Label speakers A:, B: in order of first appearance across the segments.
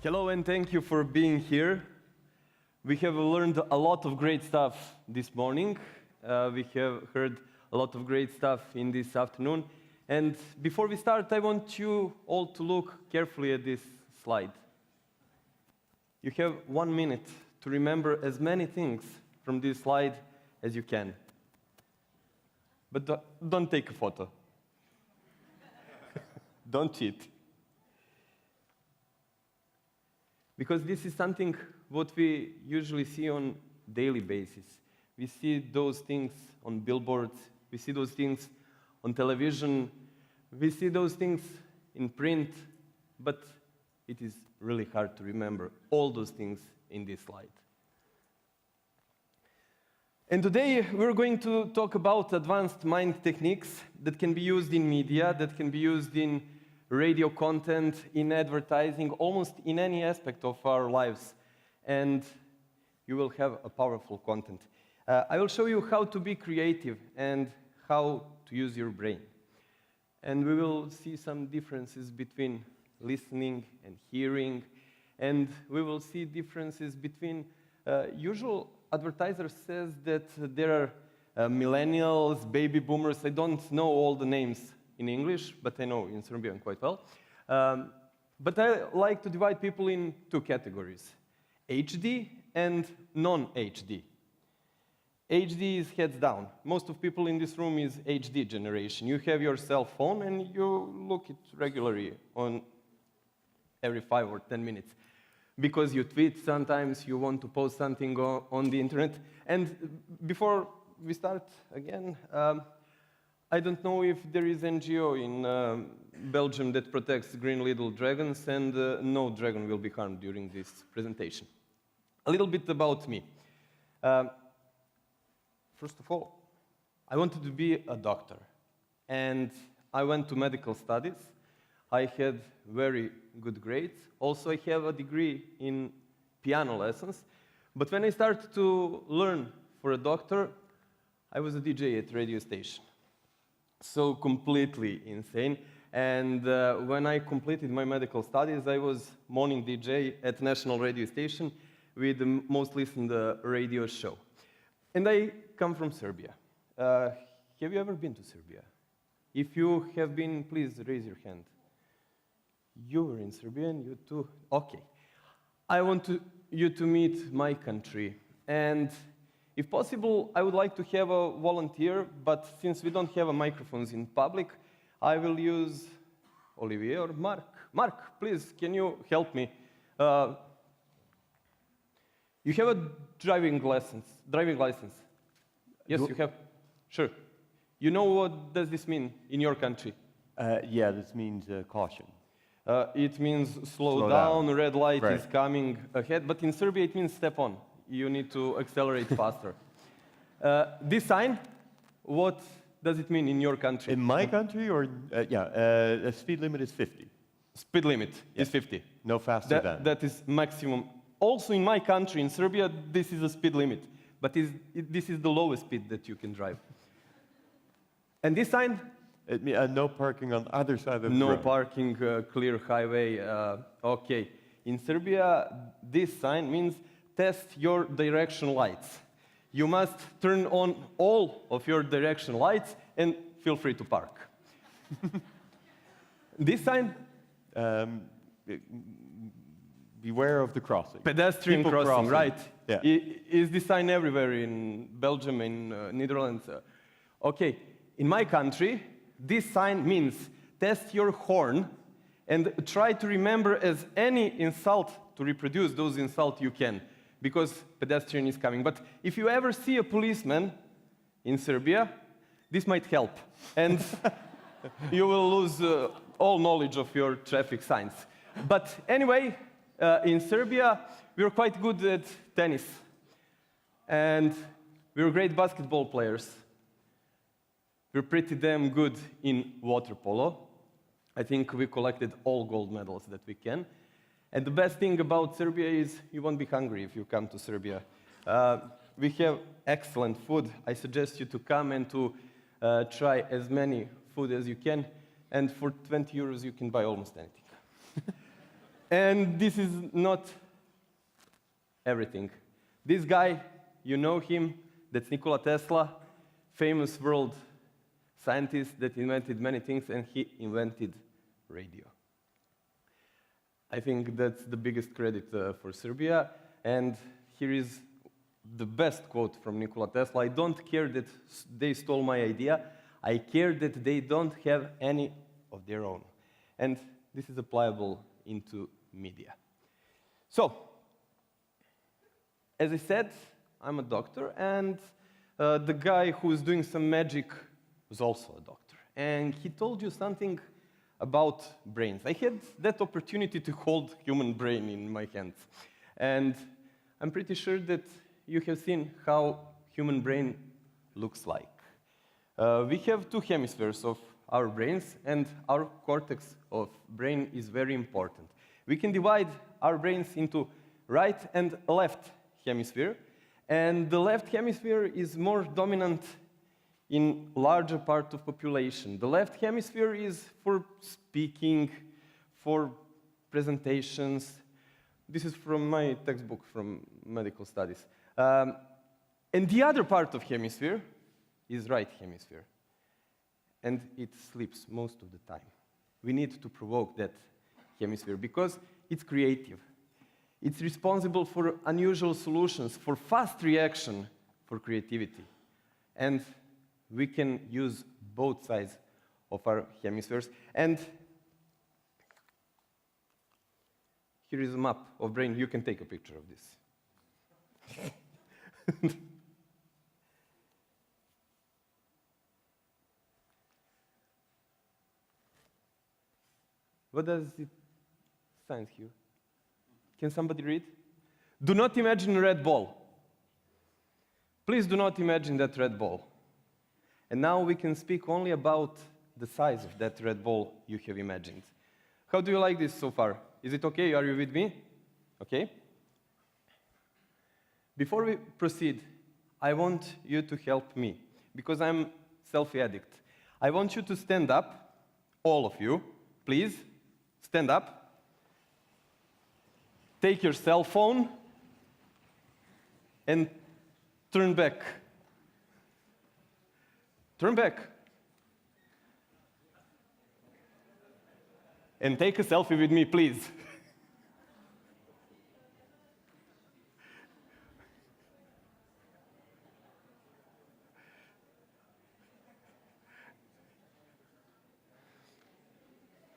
A: Hello and thank you for being here. We have learned a lot of great stuff this morning. We have heard a lot of great stuff in this afternoon. And before we start, I want you all to look carefully at this slide. You have 1 minute to remember as many things from this slide as you can. But don't take a photo. Don't cheat. Because this is something what we usually see on daily basis. We see those things on billboards, we see those things on television, we see those things in print, but it is really hard to remember all those things in this slide. And today we're going to talk about advanced mind techniques that can be used in media, that can be used in radio content, in advertising, almost in any aspect of our lives. And you will have a powerful content. I will show you how to be creative and how to use your brain. And we will see some differences between listening and hearing. And we will see differences between usual advertisers says that there are millennials, baby boomers. I don't know all the names in English, but I know in Serbian quite well. But I like to divide people in two categories, HD and non-HD. HD is heads down. Most of people in this room is HD generation. You have your cell phone and you look it regularly on every 5 or 10 minutes. Because you tweet sometimes, you want to post something on the internet. And before we start again, I don't know if there is NGO in Belgium that protects green little dragons, and no dragon will be harmed during this presentation. A little bit about me. First of all, I wanted to be a doctor, and I went to medical studies. I had very good grades. Also, I have a degree in piano lessons. But when I started to learn for a doctor, I was a DJ at radio station. So completely insane. And when I completed my medical studies, I was morning DJ at national radio station with the most listened radio show. And I come from Serbia. Have you ever been to Serbia? If you have been, please raise your hand. You were in Serbia and you too? Okay. I want you to meet my country. And if possible, I would like to have a volunteer, but since we don't have microphones in public, I will use Olivier or Mark. Mark, please, can you help me? You have a driving license. Yes, you have. Sure. You know what does this mean in your country?
B: Yeah, this means caution.
A: It means slow down, red light
B: Right.
A: is coming ahead, but in Serbia it means step on. You need to accelerate faster. This sign, what does it mean in your country?
B: In my country, or the speed limit is 50.
A: Speed limit is 50.
B: No faster than.
A: That is maximum. Also in my country, in Serbia, this is a speed limit, but this is the lowest speed that you can drive. And this sign?
B: No parking on either side of the road.
A: No parking, clear highway. Okay. In Serbia, this sign means test your direction lights. You must turn on all of your direction lights and feel free to park. This sign?
B: Beware of the crossing.
A: Pedestrian crossing, right?
B: Yeah.
A: Is this sign everywhere in Belgium, in Netherlands? Okay. In my country, this sign means test your horn and try to remember as any insult to reproduce those insults you can, because pedestrian is coming. But if you ever see a policeman in Serbia, this might help. And you will lose all knowledge of your traffic signs. But anyway, in Serbia, we're quite good at tennis. And we're great basketball players. We're pretty damn good in water polo. I think we collected all gold medals that we can. And the best thing about Serbia is you won't be hungry if you come to Serbia. We have excellent food. I suggest you to come and to try as many food as you can. And for 20 euros, you can buy almost anything. And this is not everything. This guy, you know him, that's Nikola Tesla, famous world scientist that invented many things, and he invented radio. I think that's the biggest credit for Serbia, and here is the best quote from Nikola Tesla. I don't care that they stole my idea, I care that they don't have any of their own. And this is applicable into media. So, as I said, I'm a doctor, and the guy who's doing some magic was also a doctor. And he told you something about brains. I had that opportunity to hold human brain in my hands. And I'm pretty sure that you have seen how human brain looks like. We have two hemispheres of our brains, and our cortex of brain is very important. We can divide our brains into right and left hemisphere, and the left hemisphere is more dominant in larger part of population. The left hemisphere is for speaking, for presentations. This is from my textbook from medical studies. And the other part of hemisphere is right hemisphere. And it sleeps most of the time. We need to provoke that hemisphere because it's creative. It's responsible for unusual solutions, for fast reaction, for creativity. And we can use both sides of our hemispheres. And here is a map of brain. You can take a picture of this. What does it sign here? Can somebody read? Do not imagine a red ball. Please do not imagine that red ball. And now we can speak only about the size of that red ball you have imagined. How do you like this so far? Is it okay? Are you with me? Okay? Before we proceed, I want you to help me, because I'm selfie addict. I want you to stand up, all of you, please, stand up. Take your cell phone and turn back. Turn back. And take a selfie with me, please.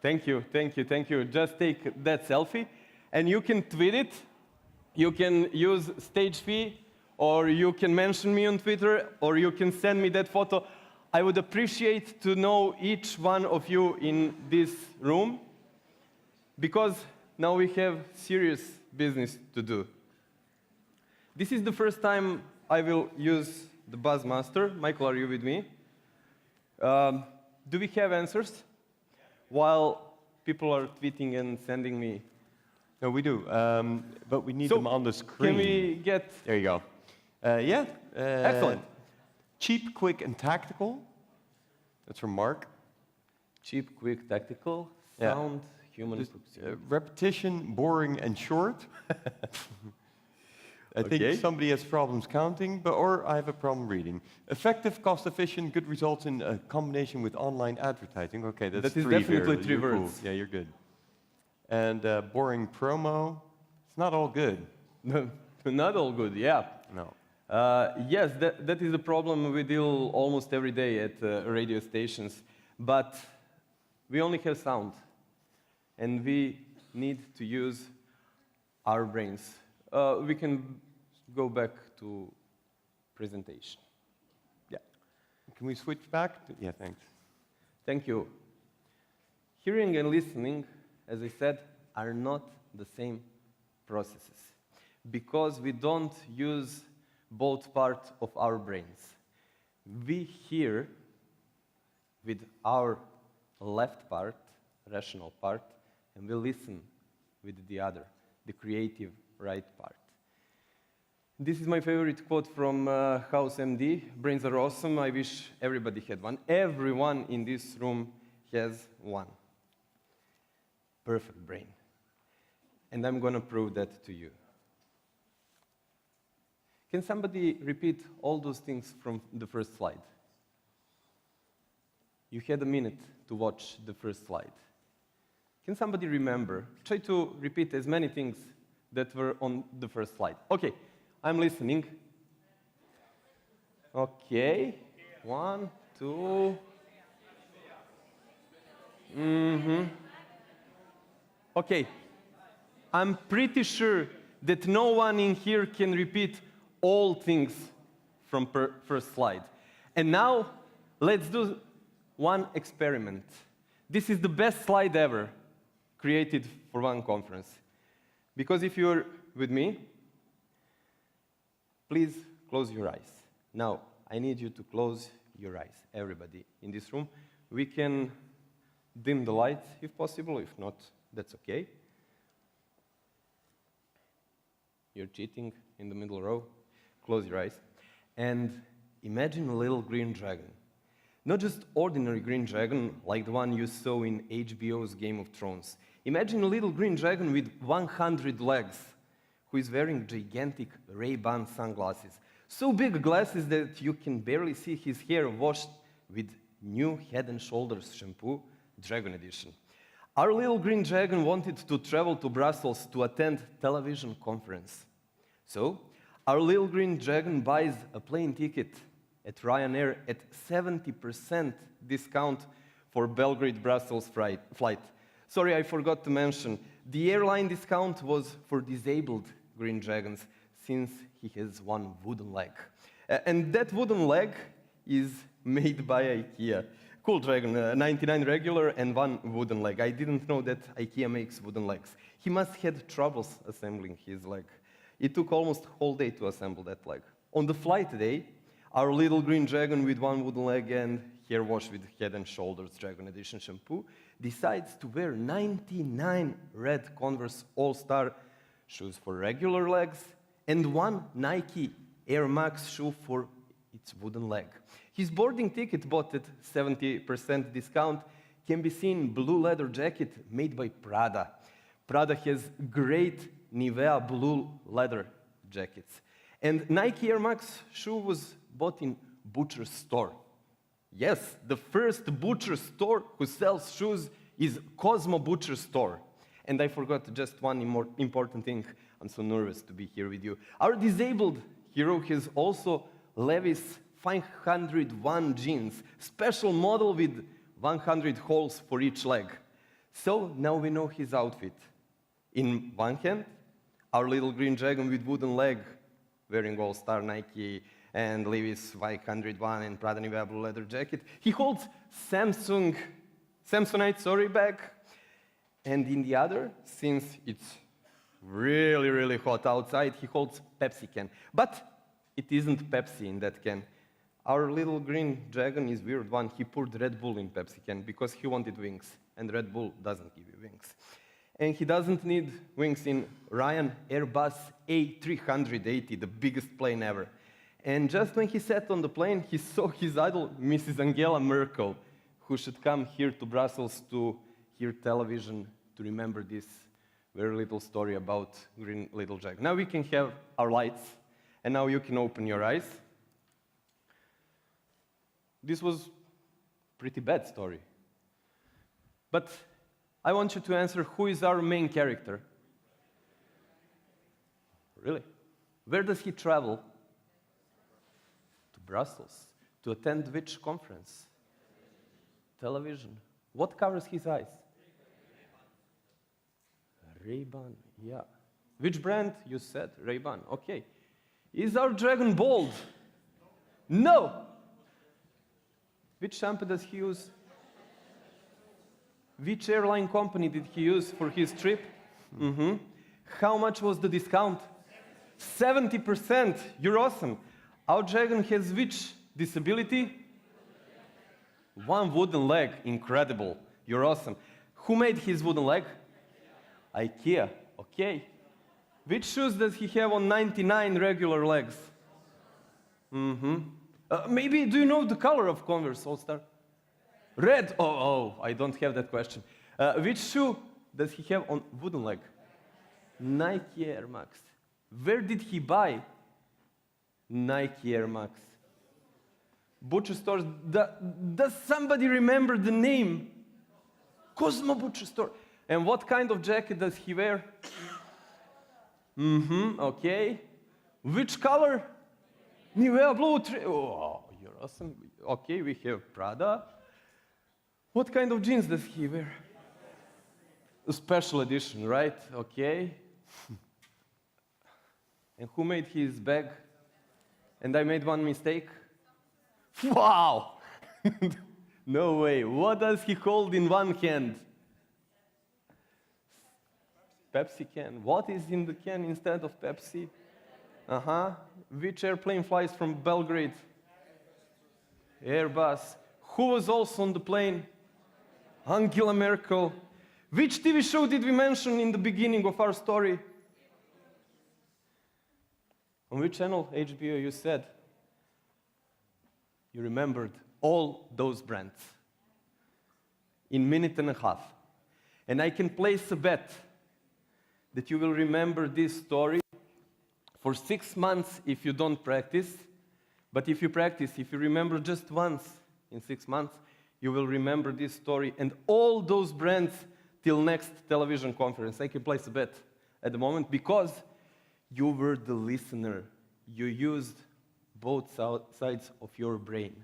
A: Thank you, thank you, thank you. Just take that selfie, and you can tweet it. You can use stage fee, or you can mention me on Twitter, or you can send me that photo. I would appreciate to know each one of you in this room, because now we have serious business to do. This is the first time I will use the Buzzmaster. Michael, are you with me? Do we have answers? While people are tweeting and sending me.
B: No, we do, but we need them on the screen.
A: Can we get...
B: There you go. Yeah.
A: Excellent.
B: Cheap, quick, and tactical. That's from Mark.
A: Cheap, quick, tactical, sound, human.
B: Repetition, boring, and short. I think somebody has problems counting, or I have a problem reading. Effective, cost-efficient, good results in combination with online advertising. Okay, that's
A: that is definitely three words.
B: Cool. Yeah, you're good. And boring promo. It's not all good.
A: No, not all good, yeah.
B: No.
A: Yes, that is the problem we deal almost every day at radio stations. But we only have sound. And we need to use our brains. We can go back to presentation.
B: Yeah. Can we switch back? Yeah, thanks.
A: Thank you. Hearing and listening, as I said, are not the same processes because we don't use both parts of our brains. We hear with our left part, rational part, and we listen with the other, the creative right part. This is my favorite quote from House MD. Brains are awesome. I wish everybody had one. Everyone in this room has one. Perfect brain. and I'm going to prove that to you. Can somebody repeat all those things from the first slide? You had a minute to watch the first slide. Can somebody remember? Try to repeat as many things that were on the first slide. Okay, I'm listening. Okay, 1, 2. Okay, I'm pretty sure that no one in here can repeat all things from first slide. And now, let's do one experiment. This is the best slide ever created for one conference. Because if you're with me, please close your eyes. Now, I need you to close your eyes, everybody in this room. We can dim the lights if possible, if not, that's okay. You're cheating in the middle row. Close your eyes. And imagine a little green dragon. Not just ordinary green dragon like the one you saw in HBO's Game of Thrones. Imagine a little green dragon with 100 legs who is wearing gigantic Ray-Ban sunglasses. So big glasses that you can barely see his hair washed with new Head and Shoulders shampoo, Dragon Edition. Our little green dragon wanted to travel to Brussels to attend television conference. So, our little green dragon buys a plane ticket at Ryanair at 70% discount for Belgrade-Brussels flight. Sorry, I forgot to mention, the airline discount was for disabled green dragons, since he has one wooden leg. And that wooden leg is made by IKEA. Cool dragon, 99 regular and 1 wooden leg. I didn't know that IKEA makes wooden legs. He must have had troubles assembling his leg. It took almost a whole day to assemble that leg. On the flight day, our little green dragon with 1 wooden leg and hair wash with Head and Shoulders Dragon Edition shampoo decides to wear 99 red Converse All-Star shoes for regular legs and 1 Nike Air Max shoe for its wooden leg. His boarding ticket, bought at 70% discount, can be seen blue leather jacket made by Prada. Prada has great Nivea blue leather jackets. And Nike Air Max shoe was bought in butcher store. Yes, the first butcher store who sells shoes is Cosmo Butcher Store. And I forgot just one more important thing. I'm so nervous to be here with you. Our disabled hero has also Levi's 501 jeans, special model with 100 holes for each leg. So now we know his outfit. In one hand, our little green dragon with wooden leg, wearing All-Star Nike and Levi's 501 and Prada Nivea blue leather jacket. He holds Samsonite bag. And in the other, since it's really, really hot outside, he holds Pepsi can. But it isn't Pepsi in that can. Our little green dragon is weird one. He poured Red Bull in Pepsi can because he wanted wings. And Red Bull doesn't give you wings. And he doesn't need wings in Ryan Airbus A380, the biggest plane ever. And just when he sat on the plane, he saw his idol, Mrs. Angela Merkel, who should come here to Brussels to hear television to remember this very little story about Green Little Dragon. Now we can have our lights, and now you can open your eyes. This was a pretty bad story. But I want you to answer, who is our main character? Really? Where does he travel? To Brussels. To attend which conference? Television. What covers his eyes? Ray-Ban, yeah. Which brand? You said Ray-Ban, okay. Is our dragon bald? No! Which shampoo does he use? Which airline company did he use for his trip? How much was the discount? 70%. You're awesome. Our dragon has which disability? 1 wooden leg. Incredible. You're awesome. Who made his wooden leg? IKEA. Okay. Which shoes does he have on 99 regular legs? Maybe, do you know the color of Converse All-Star? Red. Oh, I don't have that question. Which shoe does he have on wooden leg? Nike Air Max. Where did he buy Nike Air Max? Butcher stores. Does somebody remember the name? Cosmo Butcher Store. And what kind of jacket does he wear? Okay. Which color? Nivea blue. Oh, you're awesome. Okay, we have Prada. What kind of jeans does he wear? A special edition, right? Okay. And who made his bag? And I made one mistake? Wow! No way. What does he hold in one hand? Pepsi can. What is in the can instead of Pepsi? Which airplane flies from Belgrade? Airbus. Who was also on the plane? Angela Merkel. Which TV show did we mention in the beginning of our story? On which channel? HBO, you said. You remembered all those brands in a minute and a half. And I can place a bet that you will remember this story for 6 months if you don't practice. But if you practice, if you remember just once in 6 months, you will remember this story and all those brands till next television conference. I can place a bet at the moment because you were the listener. You used both sides of your brain.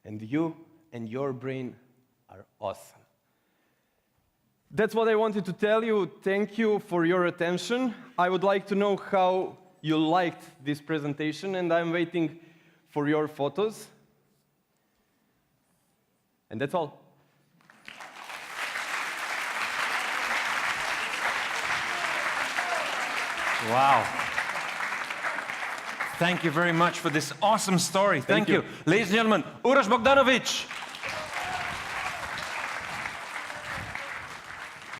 A: And you and your brain are awesome. That's what I wanted to tell you. Thank you for your attention. I would like to know how you liked this presentation, and I'm waiting for your photos. And that's all.
C: Wow. Thank you very much for this awesome story. Thank you. Ladies and gentlemen, Uros Bogdanovic.